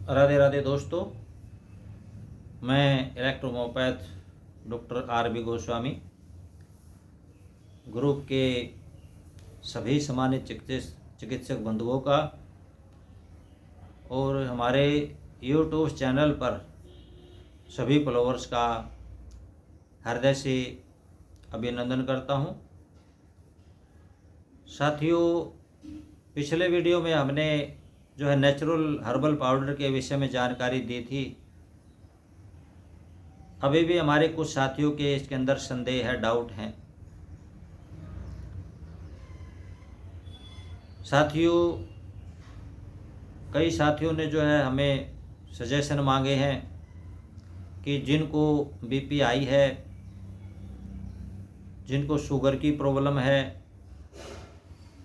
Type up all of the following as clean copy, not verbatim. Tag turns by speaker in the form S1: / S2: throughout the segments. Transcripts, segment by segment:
S1: राधे राधे दोस्तों, मैं इलेक्ट्रोमोपैथ doctor RB. Goswami group के सभी सम्मानित चिकित्सक बंधुओं का और हमारे यूट्यूब चैनल पर सभी फॉलोअर्स का हृदय से अभिनंदन करता हूं। साथियों, पिछले वीडियो में हमने जो है नेचुरल हर्बल पाउडर के विषय में जानकारी दी थी। अभी भी हमारे कुछ साथियों के इसके अंदर संदेह है, डाउट हैं। साथियों, कई साथियों ने जो है हमें सजेशन मांगे हैं कि जिनको बीपी हाई है, जिनको शुगर की प्रॉब्लम है,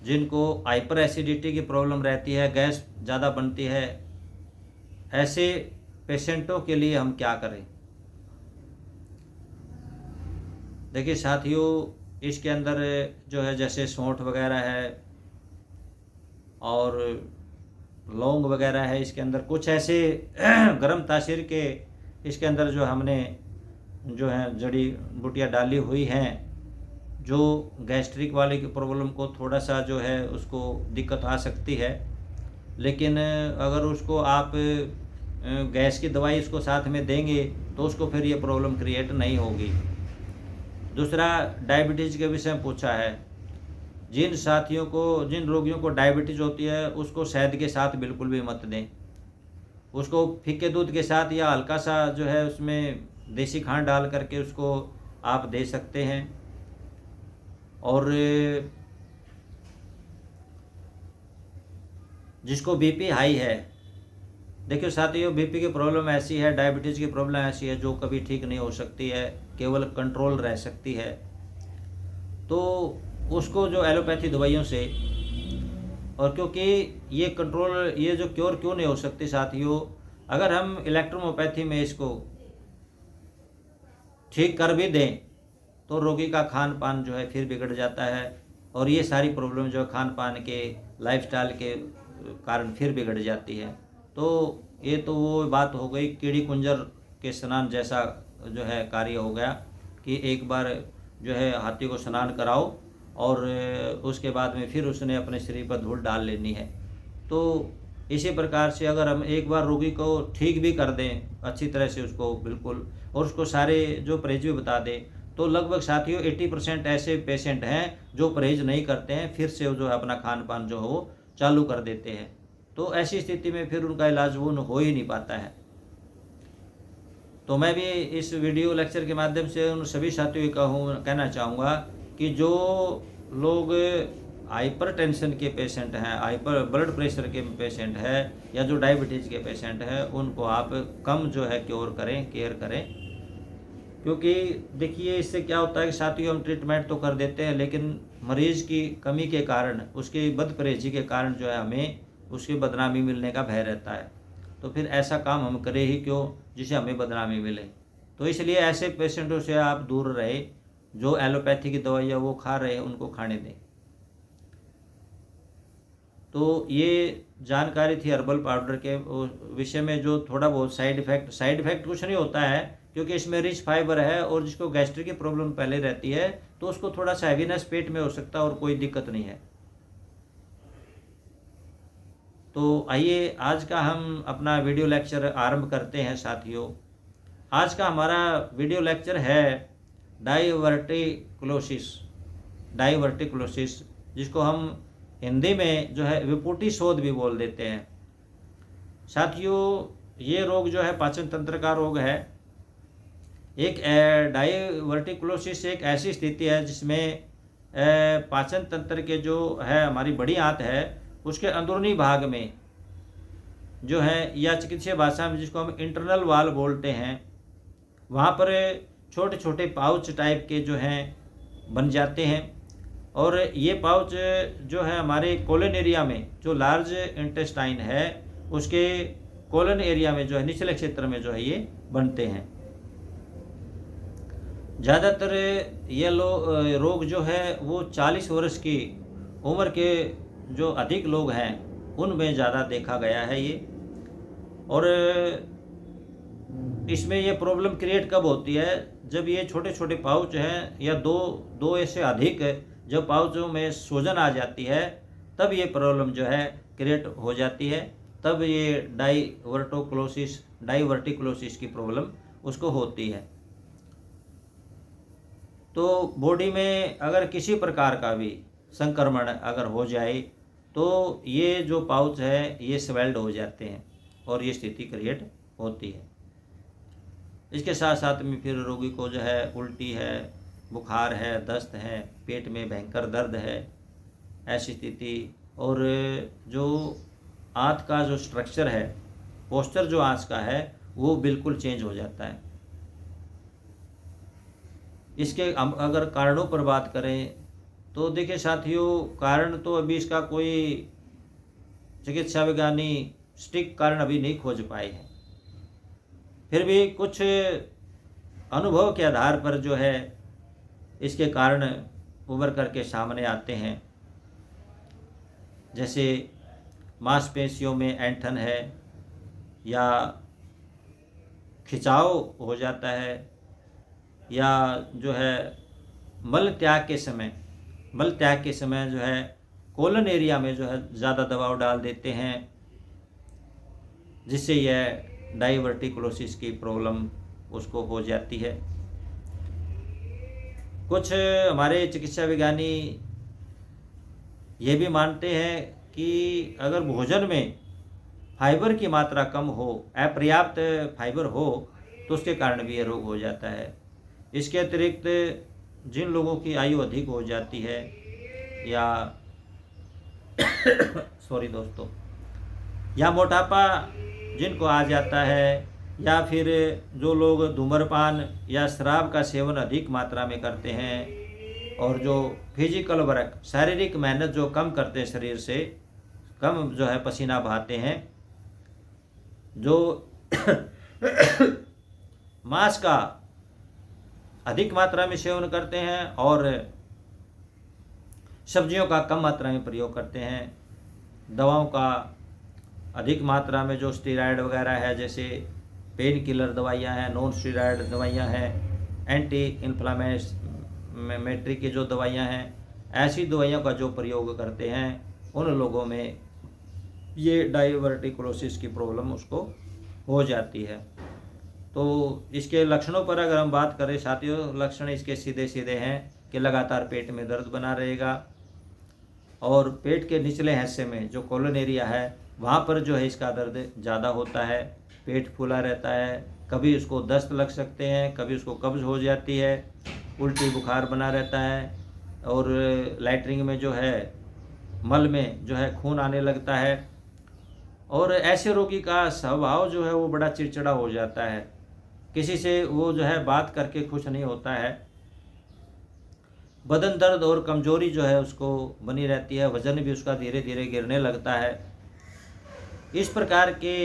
S1: जिनको हाइपर एसिडिटी की प्रॉब्लम रहती है, गैस ज़्यादा बनती है, ऐसे पेशेंटों के लिए हम क्या करें। देखिए साथियों, इसके अंदर जो है जैसे सौंठ वगैरह है और लौंग वगैरह है, इसके अंदर कुछ ऐसे गर्म तासीर के इसके अंदर जो हमने जो है जड़ी बूटियाँ डाली हुई हैं, जो गैस्ट्रिक वाले की प्रॉब्लम को थोड़ा सा जो है उसको दिक्कत आ सकती है, लेकिन अगर उसको आप गैस की दवाई इसको साथ में देंगे तो उसको फिर ये प्रॉब्लम क्रिएट नहीं होगी। दूसरा, डायबिटीज़ के विषय में पूछा है। जिन साथियों को, जिन रोगियों को डायबिटीज़ होती है उसको शहद के साथ बिल्कुल भी मत दें। उसको फीके दूध के साथ या हल्का सा जो है उसमें देसी खांड डाल करके उसको आप दे सकते हैं। और जिसको बीपी हाई है, देखिए साथियों, बीपी की प्रॉब्लम ऐसी है, डायबिटीज़ की प्रॉब्लम ऐसी है जो कभी ठीक नहीं हो सकती है, केवल कंट्रोल रह सकती है। तो उसको जो एलोपैथी दवाइयों से, और क्योंकि ये कंट्रोल, ये जो क्योर क्यों नहीं हो सकती साथियों, अगर हम इलेक्ट्रोमोपैथी में इसको ठीक कर भी दें तो रोगी का खान पान जो है फिर बिगड़ जाता है, और ये सारी प्रॉब्लम जो है खान पान के, लाइफस्टाइल के कारण फिर बिगड़ जाती है। तो ये तो वो बात हो गई, कीड़ी कुंजर के स्नान जैसा जो है कार्य हो गया कि एक बार जो है हाथी को स्नान कराओ और उसके बाद में फिर उसने अपने शरीर पर धूल डाल लेनी है। तो इसी प्रकार से अगर हम एक बार रोगी को ठीक भी कर दें अच्छी तरह से, उसको बिल्कुल, और उसको सारे जो परहेज भी बता दें, तो लगभग साथियों 80% ऐसे पेशेंट हैं जो परहेज नहीं करते हैं, फिर से जो है अपना खान पान जो है वो चालू कर देते हैं। तो ऐसी स्थिति में फिर उनका इलाज वो हो ही नहीं पाता है। तो मैं भी इस वीडियो लेक्चर के माध्यम से उन सभी साथियों को कहना चाहूँगा कि जो लोग हाइपर टेंशन के पेशेंट हैं, हाइपर ब्लड प्रेशर के पेशेंट हैं, या जो डायबिटीज़ के पेशेंट हैं, उनको आप कम जो है क्योर करें, केयर करें। क्योंकि देखिए इससे क्या होता है कि साथियों, हम ट्रीटमेंट तो कर देते हैं, लेकिन मरीज़ की कमी के कारण, उसकी बदपरहेजी के कारण जो है हमें उसकी बदनामी मिलने का भय रहता है। तो फिर ऐसा काम हम करें ही क्यों जिसे हमें बदनामी मिले। तो इसलिए ऐसे पेशेंटों से आप दूर रहे, जो एलोपैथी की दवाइयाँ वो खा रहे हैं उनको खाने दें। तो ये जानकारी थी हर्बल पाउडर के विषय में। जो थोड़ा बहुत साइड इफ़ेक्ट कुछ नहीं होता है, क्योंकि इसमें रिच फाइबर है, और जिसको गैस्ट्रिक की प्रॉब्लम पहले रहती है तो उसको थोड़ा सा हैवीनेस पेट में हो सकता है और कोई दिक्कत नहीं है। तो आइए आज का हम अपना वीडियो लेक्चर आरंभ करते हैं साथियों। आज का हमारा वीडियो लेक्चर है डाइवर्टिकुलोसिस, जिसको हम हिंदी में जो है विपुटी शोथ भी बोल देते हैं। साथियों, ये रोग जो है पाचन तंत्र का रोग है। एक डाइवर्टिकुलोसिस एक ऐसी स्थिति है जिसमें पाचन तंत्र के जो है हमारी बड़ी आंत है, उसके अंदरूनी भाग में जो है, या चिकित्सीय भाषा में जिसको हम इंटरनल वाल बोलते हैं, वहाँ पर छोटे छोटे पाउच टाइप के जो हैं बन जाते हैं। और ये पाउच जो है हमारे कोलन एरिया में, जो लार्ज इंटेस्टाइन है उसके कोलन एरिया में जो है, निचले क्षेत्र में जो है ये बनते हैं। ज़्यादातर ये रोग जो है वो 40 वर्ष की उम्र के जो अधिक लोग हैं उनमें ज़्यादा देखा गया है ये। और इसमें ये प्रॉब्लम क्रिएट कब होती है, जब ये छोटे छोटे पाउच हैं या दो ऐसे अधिक जब पाउचों में सूजन आ जाती है, तब ये प्रॉब्लम जो है क्रिएट हो जाती है। तब ये डाइवर्टिकुलोसिस की प्रॉब्लम उसको होती है। तो बॉडी में अगर किसी प्रकार का भी संक्रमण अगर हो जाए तो ये जो पाउच है ये स्वेल्ड हो जाते हैं और ये स्थिति क्रिएट होती है। इसके साथ साथ में फिर रोगी को जो है उल्टी है, बुखार है, दस्त है, पेट में भयंकर दर्द है, ऐसी स्थिति। और जो आंत का जो स्ट्रक्चर है, पोस्चर जो आंत का है वो बिल्कुल चेंज हो जाता है। इसके हम अगर कारणों पर बात करें तो देखिए साथियों, कारण तो अभी इसका कोई चिकित्सा विज्ञानी सटीक कारण अभी नहीं खोज पाए हैं। फिर भी कुछ अनुभव के आधार पर जो है इसके कारण उभर करके सामने आते हैं। जैसे मांसपेशियों में ऐंठन है या खिंचाव हो जाता है, या जो है मल त्याग के समय जो है कोलन एरिया में जो है ज़्यादा दबाव डाल देते हैं, जिससे यह डाइवर्टिकुलोसिस की प्रॉब्लम उसको हो जाती है। कुछ हमारे चिकित्सा विज्ञानी ये भी मानते हैं कि अगर भोजन में फाइबर की मात्रा कम हो, अपर्याप्त फाइबर हो, तो उसके कारण भी ये रोग हो जाता है। इसके अतिरिक्त जिन लोगों की आयु अधिक हो जाती है या सॉरी दोस्तों, या मोटापा जिनको आ जाता है, या फिर जो लोग धूम्रपान या शराब का सेवन अधिक मात्रा में करते हैं, और जो फिजिकल वर्क शारीरिक मेहनत जो कम करते हैं, शरीर से कम जो है पसीना बहाते हैं, जो मांस का अधिक मात्रा में सेवन करते हैं और सब्जियों का कम मात्रा में प्रयोग करते हैं, दवाओं का अधिक मात्रा में जो स्टेरॉयड वगैरह है, जैसे पेन किलर दवाइयाँ हैं, नॉन स्टेरॉयड दवाइयाँ हैं, एंटी इन्फ्लामेटरी की जो दवाइयाँ हैं, ऐसी दवाइयों का जो प्रयोग करते हैं, उन लोगों में ये डाइवर्टिकुलोसिस की प्रॉब्लम उसको हो जाती है। तो इसके लक्षणों पर अगर हम बात करें साथियों, लक्षण इसके सीधे सीधे हैं कि लगातार पेट में दर्द बना रहेगा, और पेट के निचले हिस्से में जो कोलन एरिया है वहाँ पर जो है इसका दर्द ज़्यादा होता है, पेट फूला रहता है, कभी उसको दस्त लग सकते हैं, कभी उसको कब्ज़ हो जाती है, उल्टी बुखार बना रहता है, और लैट्रिन में जो है मल में जो है खून आने लगता है। और ऐसे रोगी का स्वभाव जो है वो बड़ा चिड़चिड़ा हो जाता है, किसी से वो जो है बात करके खुश नहीं होता है, बदन दर्द और कमजोरी जो है उसको बनी रहती है, वज़न भी उसका धीरे धीरे गिरने लगता है। इस प्रकार के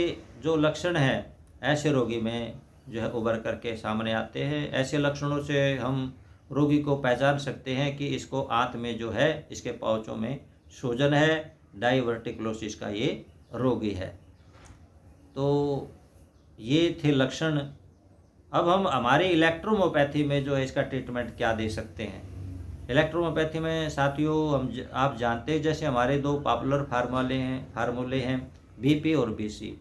S1: जो लक्षण हैं ऐसे रोगी में जो है उभर करके सामने आते हैं। ऐसे लक्षणों से हम रोगी को पहचान सकते हैं कि इसको आंत में जो है इसके पाउचों में सूजन है, डाइवर्टिकुलोसिस का ये रोगी है। तो ये थे लक्षण। अब हम हमारे इलेक्ट्रोहोम्योपैथी में जो है इसका ट्रीटमेंट क्या दे सकते हैं। इलेक्ट्रोहोम्योपैथी में साथियों आप जानते हैं, जैसे हमारे दो पॉपुलर फार्मूले हैं बीपी और बीसी।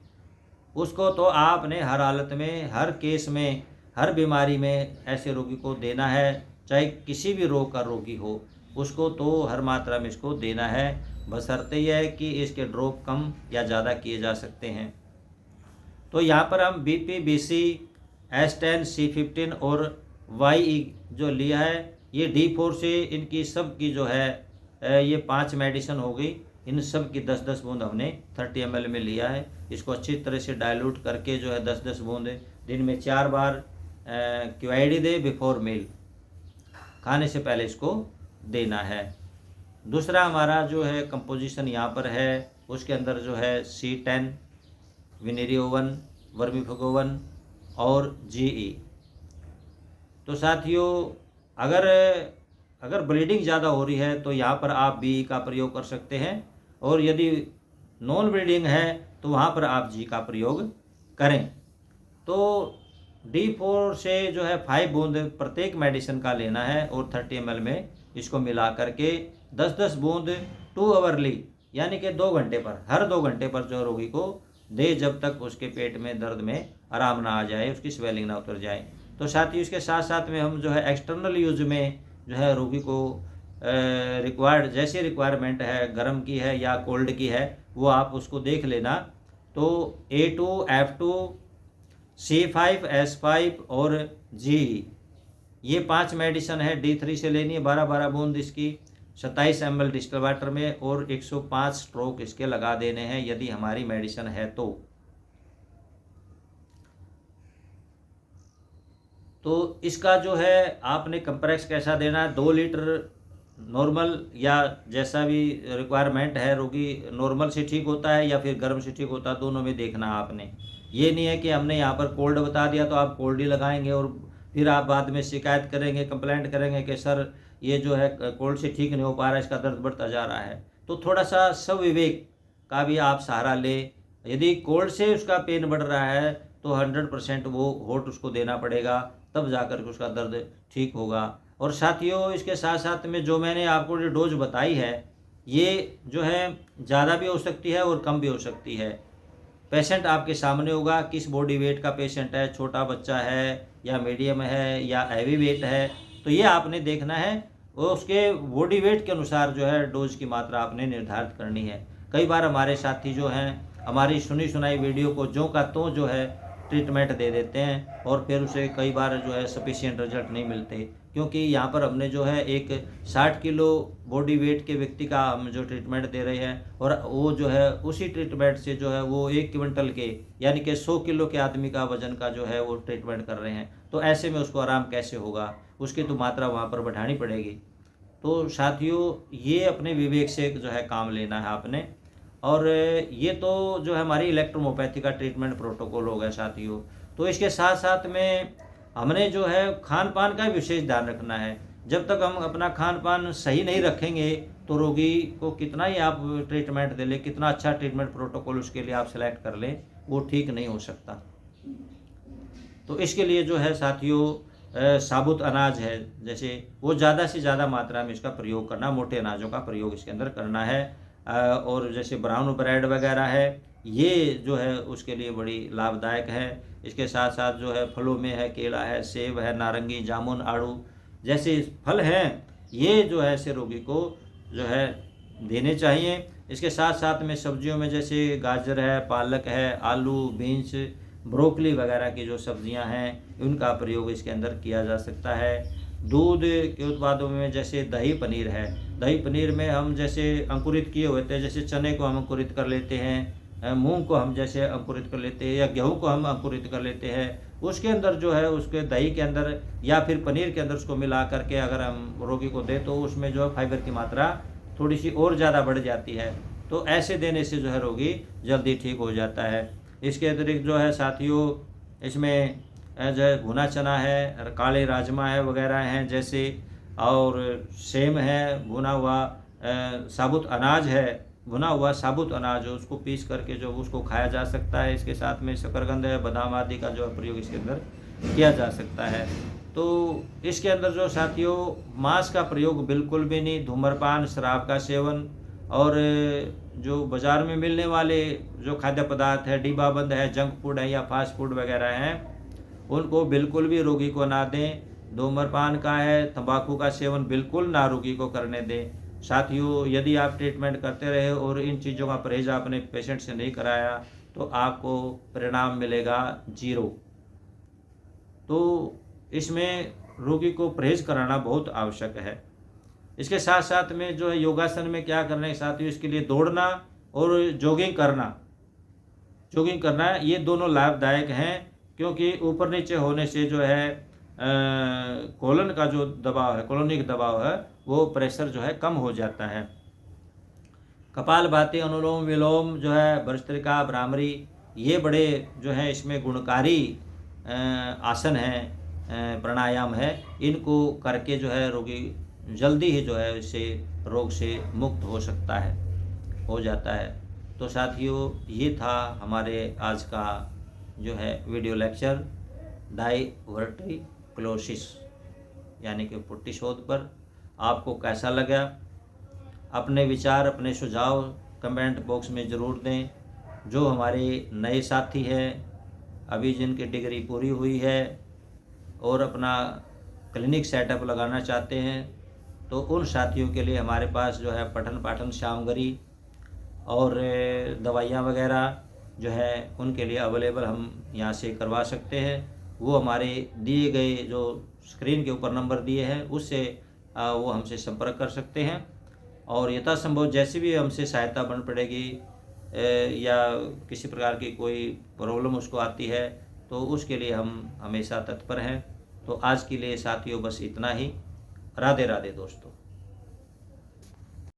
S1: उसको तो आपने हर हालत में, हर केस में, हर बीमारी में ऐसे रोगी को देना है, चाहे किसी भी रोग का रोगी हो, उसको तो हर मात्रा में इसको देना है, बशर्ते यह है कि इसके ड्रॉप कम या ज़्यादा किए जा सकते हैं। तो यहाँ पर हम बीपी, बीसी, S10, C15 और YE जो लिया है, ये D4 से इनकी सब की जो है ये 5 मेडिसिन हो गई। इन सब की 10-10 बूंद हमने 30 ml में लिया है। इसको अच्छी तरह से डाइल्यूट करके जो है 10-10 बूंद दिन में 4 बार क्वाइडी दे बिफोर मील, खाने से पहले इसको देना है। दूसरा हमारा जो है कंपोजिशन यहाँ पर है, उसके अंदर जो है C10, विनेरियोवन, वर्मीफेगोवन और GE। तो साथियों अगर ब्लीडिंग ज़्यादा हो रही है तो यहाँ पर आप BE का प्रयोग कर सकते हैं, और यदि नॉन ब्लीडिंग है तो वहाँ पर आप G का प्रयोग करें तो D4 से जो है 5 बूंद प्रत्येक मेडिसिन का लेना है और 30 ml में इसको मिला करके 10-10 बूंद 2 आवरली यानी कि 2 घंटे पर, हर 2 घंटे पर जो रोगी को दे, जब तक उसके पेट में दर्द में आराम ना आ जाए, उसकी स्वेलिंग ना उतर जाए। तो साथ ही इसके साथ साथ में हम जो है एक्सटर्नल यूज में जो है रोगी को रिक्वायर्ड, जैसी रिक्वायरमेंट है, गर्म की है या कोल्ड की है, वो आप उसको देख लेना। तो A2, F2, C5, S5 और G, ये 5 मेडिसिन है। D3 से लेनी है 12-12 बूंद इसकी 27 ml डिस्टिल वाटर में और 105 स्ट्रोक इसके लगा देने हैं यदि हमारी मेडिसिन है तो इसका जो है आपने कंप्रेक्स कैसा देना है, 2 लीटर नॉर्मल या जैसा भी रिक्वायरमेंट है, रोगी नॉर्मल से ठीक होता है या फिर गर्म से ठीक होता है, दोनों में देखना आपने। ये नहीं है कि हमने यहाँ पर कोल्ड बता दिया तो आप कोल्ड ही लगाएंगे और फिर आप बाद में शिकायत करेंगे, कंप्लेंट करेंगे कि सर ये जो है कोल्ड से ठीक नहीं हो पा रहा है, इसका दर्द बढ़ता जा रहा है। तो थोड़ा सा स्वविवेक का भी आप सहारा लें। यदि कोल्ड से उसका पेन बढ़ रहा है तो 100% वो हॉट उसको देना पड़ेगा, तब जाकर के उसका दर्द ठीक होगा। और साथियों इसके साथ साथ में जो मैंने आपको जो डोज बताई है, ये जो है ज़्यादा भी हो सकती है और कम भी हो सकती है। पेशेंट आपके सामने होगा, किस बॉडी वेट का पेशेंट है, छोटा बच्चा है या मीडियम है या हैवी वेट है, तो ये आपने देखना है और उसके बॉडी वेट के अनुसार जो है डोज की मात्रा आपने निर्धारित करनी है। कई बार हमारे साथी जो हैं हमारी सुनी सुनाई वीडियो को ज्यों का त्यों जो है ट्रीटमेंट दे देते हैं और फिर उसे कई बार जो है सफिशिएंट रिजल्ट नहीं मिलते, क्योंकि यहाँ पर हमने जो है एक 60 किलो बॉडी वेट के व्यक्ति का हम जो ट्रीटमेंट दे रहे हैं और वो जो है उसी ट्रीटमेंट से जो है वो 1 क्विंटल के यानी कि 100 किलो के आदमी का वजन का जो है वो ट्रीटमेंट कर रहे हैं। तो ऐसे में उसको आराम कैसे होगा, उसकी तो मात्रा वहाँ पर बढ़ानी पड़ेगी। तो साथियों ये अपने विवेक से जो है काम लेना है आपने। और ये तो जो है हमारी इलेक्ट्रोमोपैथी का ट्रीटमेंट प्रोटोकॉल हो गया साथियों। तो इसके साथ साथ में हमने जो है खान पान का विशेष ध्यान रखना है। जब तक हम अपना खान पान सही नहीं रखेंगे तो रोगी को कितना ही आप ट्रीटमेंट दे लें, कितना अच्छा ट्रीटमेंट प्रोटोकॉल उसके लिए आप सेलेक्ट कर लें, वो ठीक नहीं हो सकता। तो इसके लिए जो है साथियों साबुत अनाज है जैसे वो ज़्यादा से ज़्यादा मात्रा में इसका प्रयोग करना, मोटे अनाजों का प्रयोग इसके अंदर करना है। और जैसे ब्राउन ब्रेड वगैरह है, ये जो है उसके लिए बड़ी लाभदायक है। इसके साथ साथ जो है फलों में है, केला है, सेब है, नारंगी, जामुन, आड़ू जैसे फल हैं, ये जो है ऐसे रोगी को जो है देने चाहिए। इसके साथ साथ में सब्जियों में जैसे गाजर है, पालक है, आलू, बीन्स, ब्रोकली वगैरह की जो सब्जियां हैं उनका प्रयोग इसके अंदर किया जा सकता है। दूध के उत्पादों में जैसे दही पनीर है, दही पनीर में हम जैसे अंकुरित किए हुए थे, जैसे चने को हम अंकुरित कर लेते हैं, मूंग को हम जैसे अंकुरित कर लेते हैं या गेहूं को हम अंकुरित कर लेते हैं, उसके अंदर जो है उसके दही के अंदर या फिर पनीर के अंदर उसको मिला करके अगर हम रोगी को दें तो उसमें जो है फाइबर की मात्रा थोड़ी सी और ज़्यादा बढ़ जाती है। तो ऐसे देने से जो है रोगी जल्दी ठीक हो जाता है। इसके अतिरिक्त जो है साथियों इसमें जो है भुना चना है, काले राजमा है वगैरह हैं जैसे, और सेम है, भुना हुआ साबुत अनाज है, भुना हुआ साबुत अनाज है, उसको पीस करके जो उसको खाया जा सकता है। इसके साथ में शकरकंद है, बादाम आदि का जो प्रयोग इसके अंदर किया जा सकता है। तो इसके अंदर जो साथियों मांस का प्रयोग बिल्कुल भी नहीं, धूम्रपान, शराब का सेवन और जो बाज़ार में मिलने वाले जो खाद्य पदार्थ है, डिब्बाबंद है, जंक फूड है या फास्ट फूड वगैरह हैं, उनको बिल्कुल भी रोगी को ना दें। धूम्रपान का है, तंबाकू का सेवन बिल्कुल ना रोगी को करने दें। साथियों यदि आप ट्रीटमेंट करते रहे और इन चीज़ों का परहेज आपने पेशेंट से नहीं कराया तो आपको परिणाम मिलेगा 0। तो इसमें रोगी को परहेज कराना बहुत आवश्यक है। इसके साथ साथ में जो है योगासन में क्या करना है साथियों, इसके लिए दौड़ना और जॉगिंग करना ये दोनों लाभदायक हैं, क्योंकि ऊपर नीचे होने से जो है कोलन का जो दबाव है, कोलोनिक दबाव है, वो प्रेशर जो है कम हो जाता है। कपालभाति, अनुलोम विलोम जो है, भस्त्रिका, भ्रामरी, ये बड़े जो है इसमें गुणकारी आसन हैं, प्राणायाम है। इनको करके जो है रोगी जल्दी ही जो है इससे रोग से मुक्त हो जाता है। तो साथियों ये था हमारे आज का जो है वीडियो लेक्चर डाइवर्टिकुलोसिस यानी कि पुट्टी शोध पर आपको कैसा लगा। अपने विचार, अपने सुझाव कमेंट बॉक्स में ज़रूर दें। जो हमारे नए साथी हैं, अभी जिनकी डिग्री पूरी हुई है और अपना क्लिनिक सेटअप लगाना चाहते हैं, तो उन साथियों के लिए हमारे पास जो है पठन पाठन सामग्री और दवाइयाँ वगैरह जो है उनके लिए अवेलेबल हम यहाँ से करवा सकते हैं। वो हमारे दिए गए जो स्क्रीन के ऊपर नंबर दिए हैं उससे वो हमसे संपर्क कर सकते हैं। और यथासंभव जैसी भी हमसे सहायता बन पड़ेगी या किसी प्रकार की कोई प्रॉब्लम उसको आती है तो उसके लिए हम हमेशा तत्पर हैं। तो आज के लिए साथियों बस इतना ही। राधे राधे दोस्तों।